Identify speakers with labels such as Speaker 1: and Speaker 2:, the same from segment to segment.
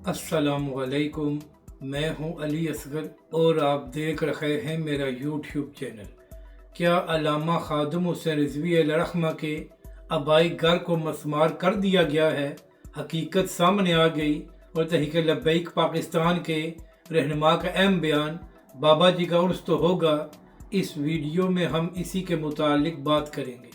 Speaker 1: السلام علیکم، میں ہوں علی اصغر اور آپ دیکھ رہے ہیں میرا یوٹیوب چینل۔ کیا علامہ خادم حسین رضوی علیہ الرحمہ کے آبائی گھر کو مسمار کر دیا گیا ہے؟ حقیقت سامنے آ گئی اور تحریک لبیک پاکستان کے رہنما کا اہم بیان بابا جی کا عرس تو ہوگا۔ اس ویڈیو میں ہم اسی کے متعلق بات کریں گے،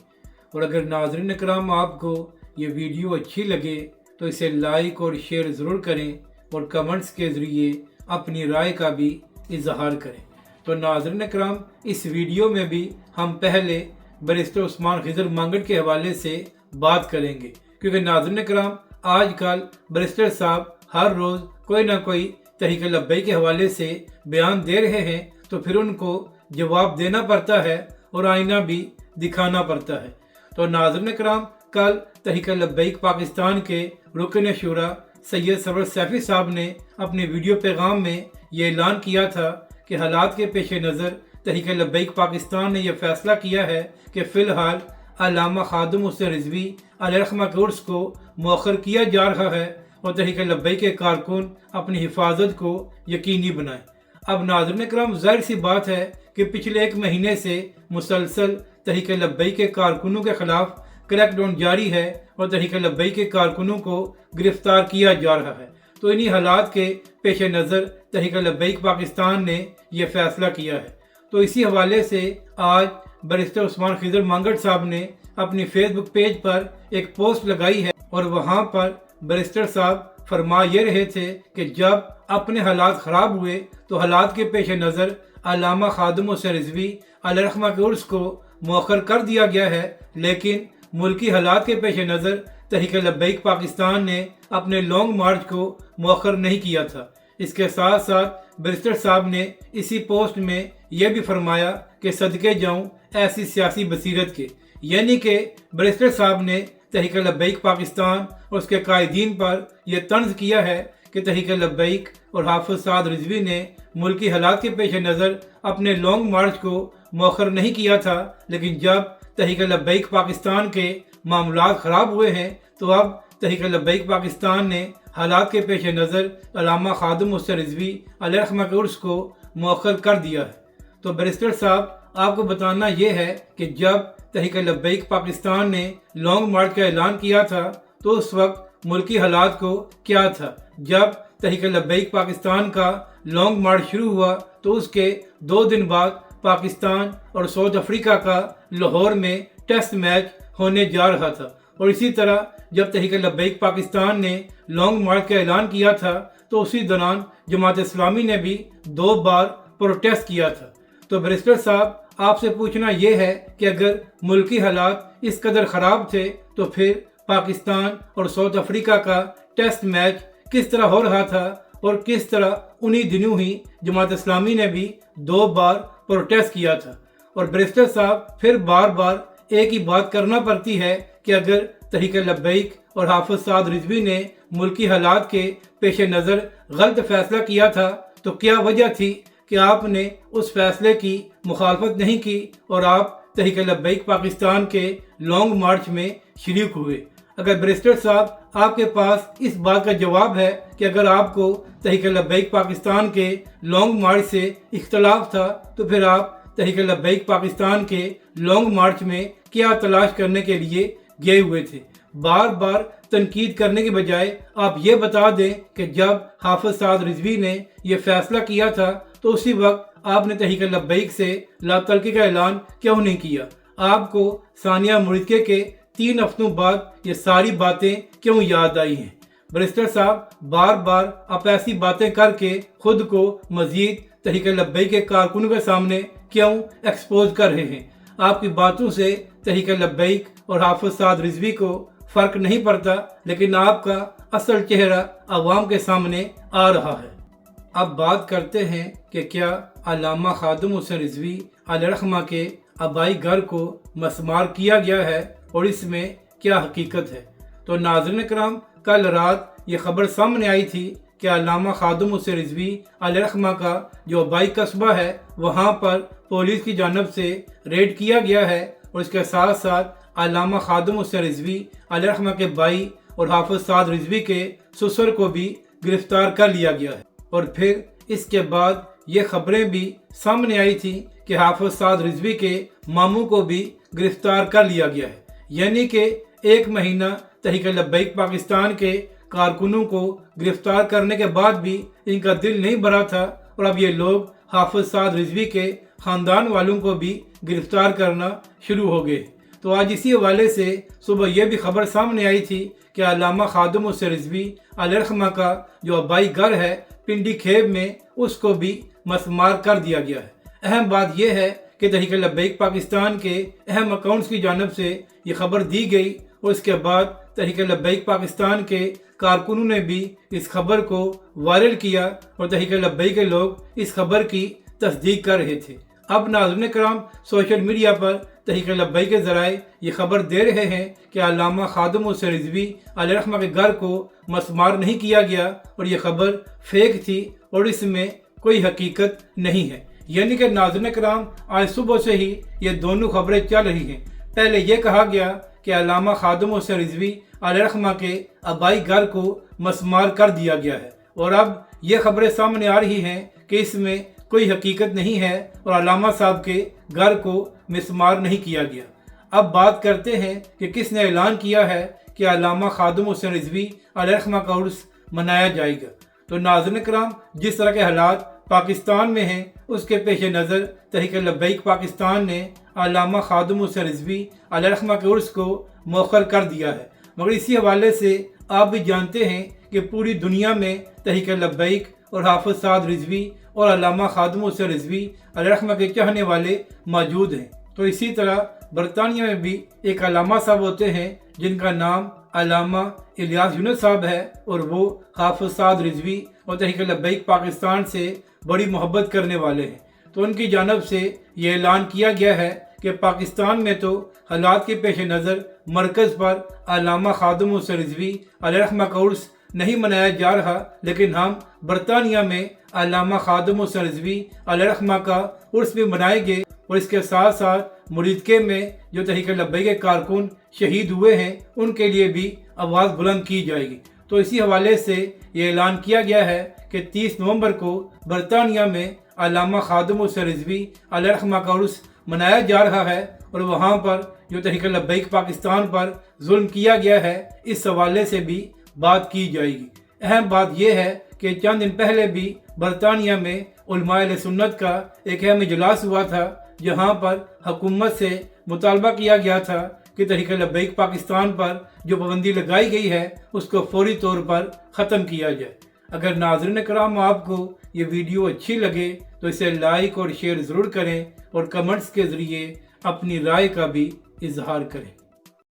Speaker 1: اور اگر ناظرین اکرام آپ کو یہ ویڈیو اچھی لگے تو اسے لائک اور شیئر ضرور کریں اور کمنٹس کے ذریعے اپنی رائے کا بھی اظہار کریں۔ تو ناظرین اکرام، اس ویڈیو میں بھی ہم پہلے بیرسٹر عثمان خضر مانگٹ کے حوالے سے بات کریں گے، کیونکہ ناظرین اکرام آج کل بیرسٹر صاحب ہر روز کوئی نہ کوئی تحریک لبیک کے حوالے سے بیان دے رہے ہیں، تو پھر ان کو جواب دینا پڑتا ہے اور آئینہ بھی دکھانا پڑتا ہے۔ تو ناظرین اکرام، کل تحریک لبیک پاکستان کے رکن شورا سید سرور سیفی صاحب نے اپنے ویڈیو پیغام میں یہ اعلان کیا تھا کہ حالات کے پیش نظر تحریک لبیک پاکستان نے یہ فیصلہ کیا ہے کہ فی الحال علامہ خادم حسین رضوی علیہ الرحمہ کے عرس کو مؤخر کیا جا رہا ہے اور تحریک لبیک کے کارکن اپنی حفاظت کو یقینی بنائیں۔ اب ناظرین اکرام، ظاہر سی بات ہے کہ پچھلے ایک مہینے سے مسلسل تحریک لبیک کے کارکنوں کے خلاف کریک ڈاؤن جاری ہے اور تحریک لبیک کے کارکنوں کو گرفتار کیا جا رہا ہے۔ تو انہی حالات کے پیش نظر تحریک لبیک پاکستان نے یہ فیصلہ کیا ہے۔ تو اسی حوالے سے آج بیرسٹر عثمان خضر مانگٹ صاحب نے اپنی فیس بک پیج پر ایک پوسٹ لگائی ہے، اور وہاں پر بیرسٹر صاحب فرما یہ رہے تھے کہ جب اپنے حالات خراب ہوئے تو حالات کے پیش نظر علامہ خادم حسین رضوی علیہ الرحمہ کے عرس کو مؤخر کر دیا گیا ہے، لیکن ملکی حالات کے پیش نظر تحریک لبیک پاکستان نے اپنے لانگ مارچ کو مؤخر نہیں کیا تھا۔ اس کے ساتھ ساتھ بیرسٹر صاحب نے اسی پوسٹ میں یہ بھی فرمایا کہ صدقے جاؤں ایسی سیاسی بصیرت کے، یعنی کہ بیرسٹر صاحب نے تحریک لبیک پاکستان اور اس کے قائدین پر یہ طنز کیا ہے کہ تحریک لبیک اور حافظ سعد رضوی نے ملکی حالات کے پیش نظر اپنے لانگ مارچ کو مؤخر نہیں کیا تھا، لیکن جب تحریک لبیک پاکستان کے معاملات خراب ہوئے ہیں تو اب تحریک لبیک پاکستان نے حالات کے پیش نظر علامہ خادم حسین رضوی علیہ الرحمہ کے عرس کو مؤخر کر دیا ہے۔ تو بیرسٹر صاحب، آپ کو بتانا یہ ہے کہ جب تحریک لبیک پاکستان نے لانگ مارچ کا اعلان کیا تھا تو اس وقت ملکی حالات کو کیا تھا۔ جب تحریک لبیک پاکستان کا لانگ مارچ شروع ہوا تو اس کے 2 دن بعد پاکستان اور ساؤتھ افریقہ کا لاہور میں ٹیسٹ میچ ہونے جا رہا تھا، اور اسی طرح جب تحریک لبیک پاکستان نے لانگ مارچ کا اعلان کیا تھا تو اسی دوران جماعت اسلامی نے بھی 2 بار پروٹیسٹ کیا تھا۔ تو بیرسٹر صاحب، آپ سے پوچھنا یہ ہے کہ اگر ملکی حالات اس قدر خراب تھے تو پھر پاکستان اور ساؤتھ افریقہ کا ٹیسٹ میچ کس طرح ہو رہا تھا، اور کس طرح انہی دنوں ہی جماعت اسلامی نے بھی 2 بار پروٹیسٹ کیا تھا۔ اور بیرسٹر صاحب، پھر بار بار ایک ہی بات کرنا پڑتی ہے کہ اگر تحریک لبیک اور حافظ سعد رضوی نے ملکی حالات کے پیش نظر غلط فیصلہ کیا تھا تو کیا وجہ تھی کہ آپ نے اس فیصلے کی مخالفت نہیں کی اور آپ تحریک لبیک پاکستان کے لانگ مارچ میں شریک ہوئے؟ اگر بیرسٹر صاحب آپ کے پاس اس بات کا جواب ہے کہ اگر آپ کو تحریک لبیک پاکستان کے لانگ مارچ سے اختلاف تھا تو پھر آپ تحریک لبیک پاکستان کے لانگ مارچ میں کیا تلاش کرنے کے لیے گئے ہوئے تھے؟ بار بار تنقید کرنے کے بجائے آپ یہ بتا دیں کہ جب حافظ سعد رضوی نے یہ فیصلہ کیا تھا تو اسی وقت آپ نے تحریک لبیک سے لا تعلقی کا اعلان کیوں نہیں کیا؟ آپ کو ثانیہ مرتضی کے 3 ہفتوں بعد یہ ساری باتیں کیوں یاد آئی ہیں؟ بیرسٹر صاحب، بار بار آپ ایسی باتیں کر کے خود کو مزید تحریک لبیک کے کارکنوں کے سامنے کیوں ایکسپوز کر رہے ہیں؟ آپ کی باتوں سے تحریک لبیک اور حافظ سعد رضوی کو فرق نہیں پڑتا، لیکن آپ کا اصل چہرہ عوام کے سامنے آ رہا ہے۔ اب بات کرتے ہیں کہ کیا علامہ خادم حسین رضوی علیہ الرحمہ کے آبائی گھر کو مسمار کیا گیا ہے اور اس میں کیا حقیقت ہے؟ تو ناظرین کرام، کل رات یہ خبر سامنے آئی تھی کہ علامہ خادم حسین رضوی علیہ الرحمہ کا جو آبائی قصبہ ہے وہاں پر پولیس کی جانب سے ریڈ کیا گیا ہے، اور اس کے ساتھ ساتھ علامہ خادم حسین رضوی علیہ الرحمہ کے بھائی اور حافظ سعد رضوی کے سسر کو بھی گرفتار کر لیا گیا ہے۔ اور پھر اس کے بعد یہ خبریں بھی سامنے آئی تھی کہ حافظ سعد رضوی کے ماموں کو بھی گرفتار کر لیا گیا ہے، یعنی کہ 1 مہینہ تحریک لبیک پاکستان کے کارکنوں کو گرفتار کرنے کے بعد بھی ان کا دل نہیں بھرا تھا، اور اب یہ لوگ حافظ سعد رضوی کے خاندان والوں کو بھی گرفتار کرنا شروع ہو گئے۔ تو آج اسی حوالے سے صبح یہ بھی خبر سامنے آئی تھی کہ علامہ خادم حسین رضوی علیہ الرحمہ کا جو آبائی گھر ہے پنڈی کھیب میں، اس کو بھی مسمار کر دیا گیا ہے۔ اہم بات یہ ہے کہ تحریک لبیک پاکستان کے اہم اکاؤنٹس کی جانب سے یہ خبر دی گئی، اور اس کے بعد تحریک لبیک پاکستان کے کارکنوں نے بھی اس خبر کو وائرل کیا، اور تحریک لبیک کے لوگ اس خبر کی تصدیق کر رہے تھے۔ اب ناظرین کرام، سوشل میڈیا پر تحریک لبیک کے ذرائع یہ خبر دے رہے ہیں کہ علامہ خادم حسین رضوی علیہ الرحمہ کے گھر کو مسمار نہیں کیا گیا، اور یہ خبر فیک تھی اور اس میں کوئی حقیقت نہیں ہے۔ یعنی کہ ناظرین کرام، آج صبح سے ہی یہ دونوں خبریں چل رہی ہیں۔ پہلے یہ کہا گیا کہ علامہ خادم حسین رضوی علیہ الرحمہ کے آبائی گھر کو مسمار کر دیا گیا ہے، اور اب یہ خبریں سامنے آ رہی ہیں کہ اس میں کوئی حقیقت نہیں ہے اور علامہ صاحب کے گھر کو مسمار نہیں کیا گیا۔ اب بات کرتے ہیں کہ کس نے اعلان کیا ہے کہ علامہ خادم حسین رضوی علیہ الرحمہ کا عرس منایا جائے گا۔ تو ناظرین کرام، جس طرح کے حالات پاکستان میں ہیں، اس کے پیش نظر تحریک لبیک پاکستان نے علامہ خادم حسین رضوی علیہ الرحمہ کے عرس کو مؤخر کر دیا ہے۔ مگر اسی حوالے سے آپ بھی جانتے ہیں کہ پوری دنیا میں تحریک لبیک اور حافظ سعد رضوی اور علامہ خادم حسین رضوی علیہ الرحمہ کے چاہنے والے موجود ہیں۔ تو اسی طرح برطانیہ میں بھی ایک علامہ صاحب ہوتے ہیں جن کا نام علامہ الیاس یونس صاحب ہے، اور وہ حافظ سعد رضوی اور تحریک لبیک پاکستان سے بڑی محبت کرنے والے ہیں۔ تو ان کی جانب سے یہ اعلان کیا گیا ہے کہ پاکستان میں تو حالات کے پیش نظر مرکز پر علامہ خادم حسین رضوی علیہ الرحمہ کا عرس نہیں منایا جا رہا، لیکن ہم برطانیہ میں علامہ خادم حسین رضوی علیہ الرحمہ کا عرس بھی منائیں گے، اور اس کے ساتھ ساتھ مریدکے میں جو تحریک لبیک کے کارکن شہید ہوئے ہیں ان کے لیے بھی آواز بلند کی جائے گی۔ تو اسی حوالے سے یہ اعلان کیا گیا ہے کہ 30 نومبر کو برطانیہ میں علامہ خادم حسین رضوی علیہ الرحمہ کا عرس منایا جا رہا ہے، اور وہاں پر جو تحریک لبیک پاکستان پر ظلم کیا گیا ہے اس حوالے سے بھی بات کی جائے گی۔ اہم بات یہ ہے کہ چند دن پہلے بھی برطانیہ میں علماء اہل سنت کا ایک اہم اجلاس ہوا تھا، جہاں پر حکومت سے مطالبہ کیا گیا تھا کہ تحریک لبیک پاکستان پر جو پابندی لگائی گئی ہے اس کو فوری طور پر ختم کیا جائے۔ اگر ناظرین کرام آپ کو یہ ویڈیو اچھی لگے تو اسے لائک اور شیئر ضرور کریں، اور کمنٹس کے ذریعے اپنی رائے کا بھی اظہار کریں۔